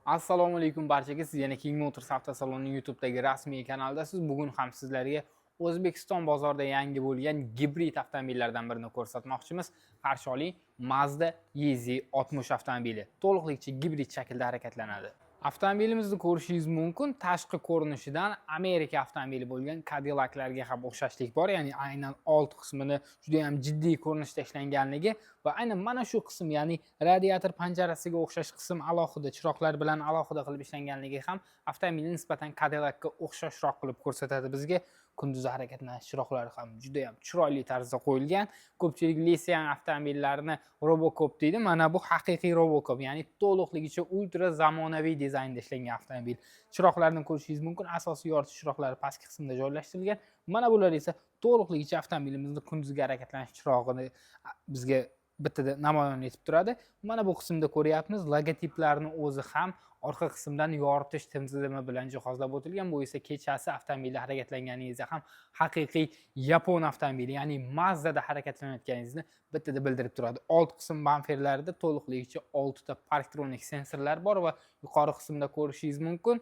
Assalomu alaykum barchaga. Siz yana King Motors avtosalonining YouTube'dagi rasmiy kanalidasiz. Bugun ham sizlarga O'zbekiston bozorida yangi bo'lgan gibrid avtomobillardan birini ko'rsatmoqchimiz. Qarshi oling, Mazda EZ60 avtomobili. To'liqligicha gibrid shaklda harakatlanadi. Avtomobilimizni ko'rishingiz mumkin. Tashqi ko'rinishidan Amerika avtomobili bo'lgan Cadillac'larga ham o'xshashlik bor. Ya'ni aynan old qismini juda ham jiddiy ko'rinishda ishlanganligi va aynan mana shu qism, ya'ni radiator panjarasiga o'xshash qism alohida chiroqlar bilan alohida qilib ishlanganligi ham avtomobilni nisbatan Cadillac'ga o'xshashroq qilib ko'rsatadi bizga. Kunduz harakatlanish chiroqlari ham juda ham chiroyli tarzda qo'yilgan. Ko'pchilik Lisian avtomobillarini Robocop deydi. Mana bu haqiqiy Robocop, ya'ni to'liqligicha ultra zamonaviy dizaynda ishlangan avtomobil. Chiroqlarni ko'rishingiz mumkin. Asosiy yoritish chiroqlari pastki qismda joylashtirilgan. Mana bular esa to'liqligicha avtomobilimizni kunduzgi harakatlanish chirog'ini bizga bittada namoyon etib turadi. Mana bu qismda ko'ryapmiz, logotiplarni o'zi ham orqa qismdan yoritish tizimi bilan jihozlab o'tilgan. Bu esa kechasi avtomobilda harakatlanganingizda ham haqiqiy yapon avtomobili, ya'ni Mazda'da harakatlanayotganingizni bittada bildirib turadi. Old qism bamperlarida to'liqligicha 6 ta Parktronic sensorlar bor va yuqori qismda ko'rishingiz mumkin.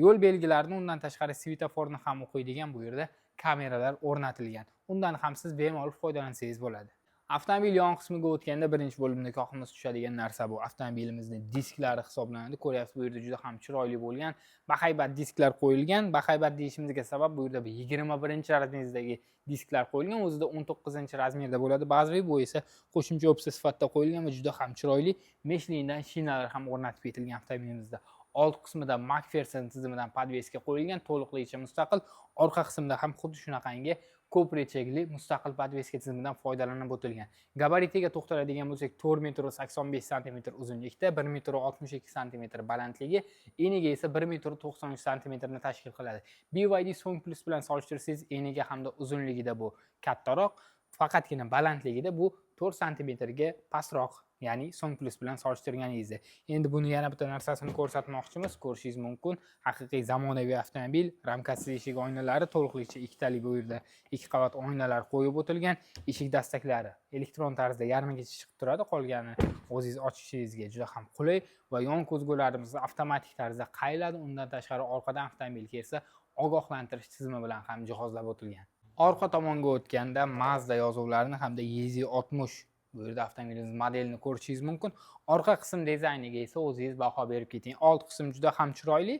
Yo'l belgilarini, undan tashqari svetoforni ham o'qiydigan bu yerda kameralar o'rnatilgan. Undan ham siz bemalol foydalansangiz bo'ladi. Avtomobil yon qismiga o'tganda birinchi bo'limda ko'zimiz tushadigan narsa bu avtomobilimizning disklari hisoblanadi. Ko'ryapsiz, bu yerda juda ham chiroyli bo'lgan bahaybat disklar qo'yilgan. Bahaybat deyishimizga sabab bu yerda 21-razmerdagi disklar qo'yilgan. O'zida 19-razmerda bo'ladi ba'zilar, bu esa qo'shimcha opsiya sifatida qo'yilgan va juda ham chiroyli. Michelin'dan shinalar ham o'rnatib ketilgan avtomobilimizda. Old qismida McPherson tizimidan podveska qo'yilgan, to'liqligicha mustaqil. Orqa qismida ham xuddi shunaqangi ko'prikchakli mustaqil podveska tizimidan foydalanib o'tilgan. Gabaritiga to'xtaladigan bo'lsak, 4,85 m uzunlikda, 1,62 m balandligi, eniga esa 1,93 m ni tashkil qiladi. BYD Song Plus bilan solishtirsangiz, eniga hamda uzunligida bu kattaroq, faqatgina balandligida bu 4 cm ga pastroq. Ya'ni Song Plus bilan solishtirganingizda. Endi buni yana bitta narsasini ko'rsatmoqchimiz. Ko'rishingiz mumkin. Haqiqiy zamonaviy avtomobil, ramkasiz eshik oynalari, to'liqligicha ikkitali bu yerda 2 qavat oynalar qo'yib o'tilgan. Eshik dastaklari elektron tarzda yarmigacha chiqib turadi. Qolgani o'zingiz ochishingizga juda ham qulay va yon ko'zgularimiz avtomatik tarzda qayiladi. Undan tashqari orqadan avtomobil kelsa, ogohlantirish tizimi bilan ham jihozlab o'tilgan. Orqa tomonga o'tganda Mazda yozuvlarini hamda EZ60 bu yerda avtomobilimiz modelini ko'rishingiz mumkin. Orqa qism dizayniga esa o'zingiz baho berib keting. Old qism juda ham chiroyli,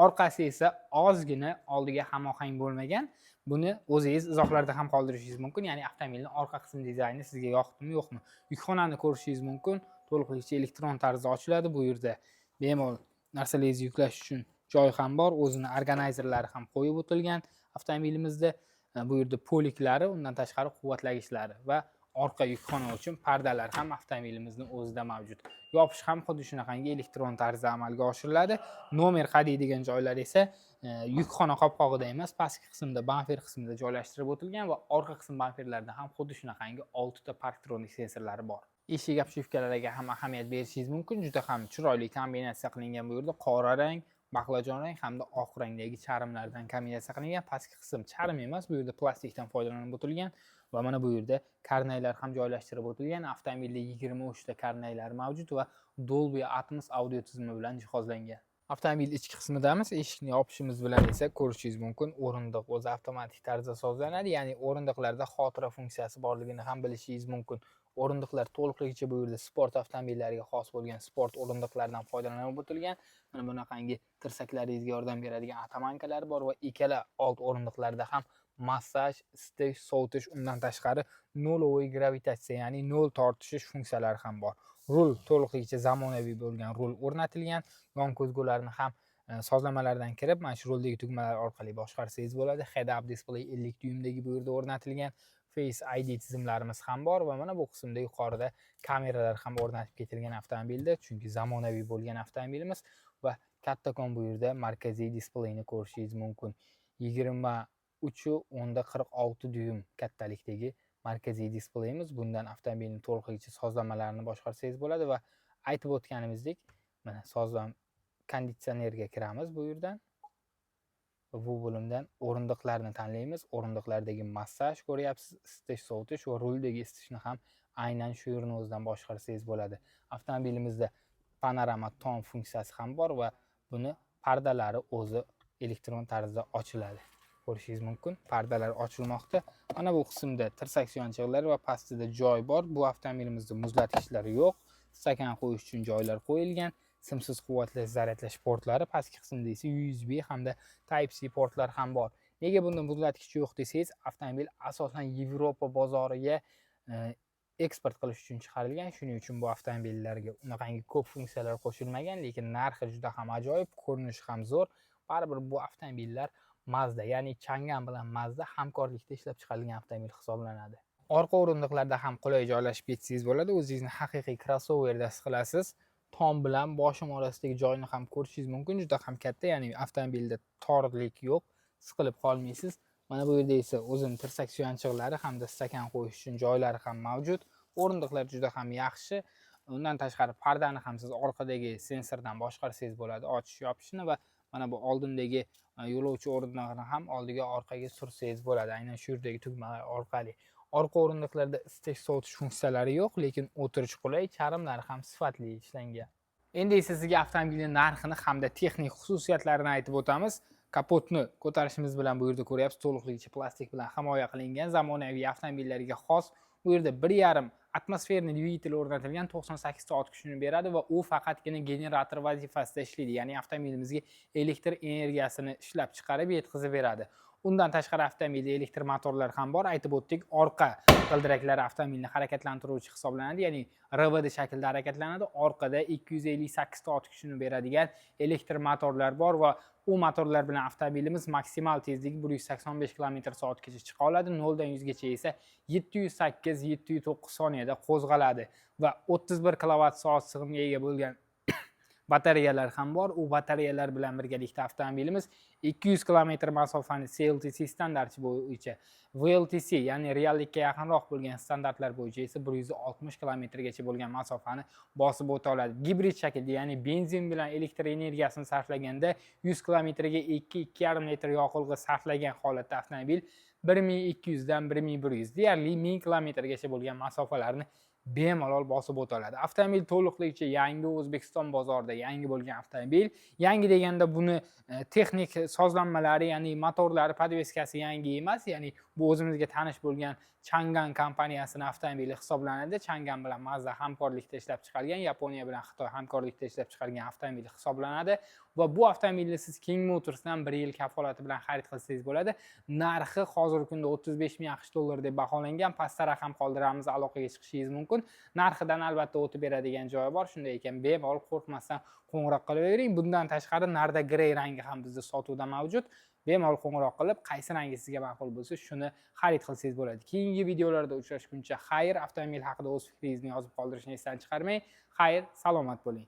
orqasi esa ozgina oldiga hamohang bo'lmagan. Buni o'zingiz izohlarda ham qoldirishingiz mumkin. Ya'ni avtomobilning orqa qism dizayni sizga yoqdimi, yo'qmi? Yukxonani ko'rishingiz mumkin. To'liqligicha elektron tarzda ochiladi. Bu yerda bemalol narsalarni yuklash uchun joy ham bor. O'zini organizerlari ham qo'yib o'tilgan avtomobilimizda. Bu yerda poliklari, undan tashqari quvvatlagichlari va orqa yukxona uchun pardalar ham avtomobilimizning o'zida mavjud. Yopish ham xuddi shunaqangi elektron tarzda amalga oshiriladi. Nomer qadaydigan joylar esa yukxona qopqog'ida emas, pastki qismda, bamper qismida joylashtirib o'tilgan va orqa qism bamperlarida ham xuddi shunaqangi 6 ta Parktronic sensorlari bor. Eshik obshivkalariga ham ahamiyat berishingiz mumkin. Juda ham chiroyli kombinatsiya qilingan bu yerda qora rang, baqlajon rang hamda oq rangdagi charmlardan kombinatsiya qilingan. Pastki qism charm emas, bu yerda plastikdan foydalanib o'tilgan va mana bu yerda karnaylar ham joylashtirib o'tilgan. Avtomobilda 23 ta karnaylar mavjud va Dolby Atmos audio tizimi bilan jihozlangan. Avtomobil ichki qismidamiz. Eshikni yopishimiz bilan esa ko'rishingiz mumkin, o'rindiq o'zi avtomatik tarzda sozlanadi. Ya'ni o'rindiqlarda xotira funksiyasi borligini ham bilishingiz mumkin. O'rindiqlar to'liqligicha bu yerda sport avtomobillariga xos bo'lgan sport o'rindiqlardan foydalanib o'tilgan. Mana bunaqangi tirsaklaringizga yordam beradigan atamankalar bor va ikkala old o'rindiqlarda ham massaj, isitish, sovutish, undan tashqari nolovoy gravitatsiya, ya'ni nol tortishish funksiyalari ham bor. Rul to'liqligicha zamonaviy bo'lgan rul o'rnatilgan. Yon ko'zgularni ham sozlamalardan kirib, mana shu ruldagi tugmalar orqali boshqarsangiz bo'ladi. Head-up display 50 dyuymdagi bu yerda o'rnatilgan. Face ID tizimlarimiz ham bor va mana bu qismda yuqorida kameralar ham o'rnatib ketilgan avtomobilda, chunki zamonaviy bo'lgan avtomobilimiz va kattakon bu yerda markaziy displeyni ko'rishingiz mumkin. 23.46 dyum kattalikdagi markaziy displeyimiz. Bundan avtomobilning to'liqligicha sozlamalarini boshqarsangiz bo'ladi va aytib o'tganimizdek, mana sozlam konditsionerga kiramiz bu yerdan. Bu bo'limdan o'rindiqlarni tanlaymiz. O'rindiqlardagi massaj ko'ryapsiz, isitish, sovutish va ruldagi isitishni ham aynan shu yerni o'zidan boshqarsangiz bo'ladi. Avtomobilimizda panorama tom funksiyasi ham bor va buni pardalari o'zi elektron tarzda ochiladi. Ko'rishingiz mumkin, pardalar ochilmoqda. Mana bu qismda tirsak suyanchiqlari va pastida joy bor. Bu avtomobilimizda muzlatgichlar yo'q. Stakan qo'yish uchun joylar qo'yilgan. Simsiz quvvatlash, zaryadlash portlari, pastki qismda esa USB hamda Type-C portlar ham bor. Nega bunda muzlatgich yo'q desangiz, avtomobil asosan Yevropa bozoriga eksport qilish uchun chiqarilgan. Shuning uchun bu avtomobillarga unaqangi ko'p funksiyalar qo'shilmagan, lekin narxi juda ham ajoyib, ko'rinishi ham zo'r. Baribir bu avtomobillar Mazda, ya'ni Chang'an bilan Mazda hamkorlikda ishlab chiqarilgan avtomobil hisoblanadi. Orqa o'rindiqlarda ham qulay joylashib ketsangiz bo'ladi. O'zingizni haqiqiy crossoverda his qilasiz. Tom bilan boshim orasidagi joyni ham ko'rishingiz mumkin. Juda ham katta, ya'ni avtomobilda torlik yo'q, siqilib qolmaysiz. Mana bu yerda esa o'zining tirsak suyanchiqlari hamda stakan qo'yish uchun joylari ham mavjud. O'rindiqlar juda ham yaxshi. Undan tashqari pardani ham siz orqadagi sensordan boshqarsangiz bo'ladi, ochish yopishini va mana bu oldindagi yo'lovchi o'rindig'ini ham oldiga orqaga sursangiz bo'ladi. Aynan shu yerdagi tugmalar orqali. Orqa o'rindiqlarda isitish sovutish funksiyalari yo'q, lekin o'tirish qulay, charmlari ham sifatli ishlangan. Endi esa sizga avtomobilning narxini hamda texnik xususiyatlarini aytib o'tamiz. Kapotni ko'tarishimiz bilan bu yerda ko'ryapsiz, to'liqligicha plastik bilan himoya qilingan zamonaviy avtomobillarga xos. Bu yerda 1,5 atmosferniy dvigatel o'rnatilgan, 98 ta ot kuchini beradi va u faqatgina generator vazifasida ishlaydi. Ya'ni avtomobilimizga elektr energiyasini ishlab chiqarib yetkazib beradi. Undan tashqari avtomobilda elektr motorlar ham bor. Aytib o'tdik, orqa g'ildiraklari avtomobilni harakatlantiruvchi hisoblanadi, ya'ni RVD shaklda harakatlanadi. Orqada 258 ta ot kuchini beradigan elektr motorlar bor va u motorlar bilan avtomobilimiz maksimal tezligi 185 km/soatgacha chiqa oladi. 0 dan 100 gacha esa 708-709 soniyada qo'zg'aladi va 31 kWh sig'imga ega bo'lgan batareyalar ham bor. U batareyalar bilan birgalikda avtomobilimiz 200 km masofani CLTC standarti bo'yicha, VLTC ya'ni reallikka yaqinroq bo'lgan standartlar bo'yicha esa 160 km gacha bo'lgan masofani bosib o'ta oladi. Gibrid shaklda, ya'ni benzin bilan elektr energiyasini sarflaganda 100 km ga 2-2,5 litr yoqilg'i sarflagan holatda avtomobil 1200 dan 1100, deyarli 1000 km gacha bo'lgan masofalarni bemalol bosib o'ta oladi. Avtomobil to'liqligicha yangi, O'zbekiston bozorida yangi bo'lgan avtomobil. Yangi deganda buni texnik sozlanmalari, ya'ni motorlari, podveskasi yangi emas, ya'ni bu o'zimizga tanish bo'lgan Chang'an kompaniyasining avtomobili hisoblanadi. Chang'an bilan Mazda hamkorlikda ishlab chiqargan, Yaponiya bilan Xitoy hamkorlikda ishlab chiqargan avtomobil hisoblanadi va bu avtomobilni siz King Motorsdan 1 yil kafolati bilan xarid qilsangiz bo'ladi. Narxi hozirgi kunda 35 ming AQSh dollari deb baholangan. Pastda raqam qoldiramiz, aloqaga chiqishingiz mumkin. Narxidan albatta o'tib beradigan joyi bor. Shunday ekan, bemalol qo'rqmasdan qo'ng'iroq qilavering. Bundan tashqari Narda Grey rangi ham bizda sotuvda mavjud. Bemalol qo'ng'iroq qilib, qaysi rangi sizga ma'qul bo'lsa, shuni xarid qilsangiz bo'ladi. Keyingi videolarda uchrashguncha xayr, avtomobil haqida o'z fikringizni yozib qoldirishni esdan chiqarmang. Xayr, salomat bo'ling.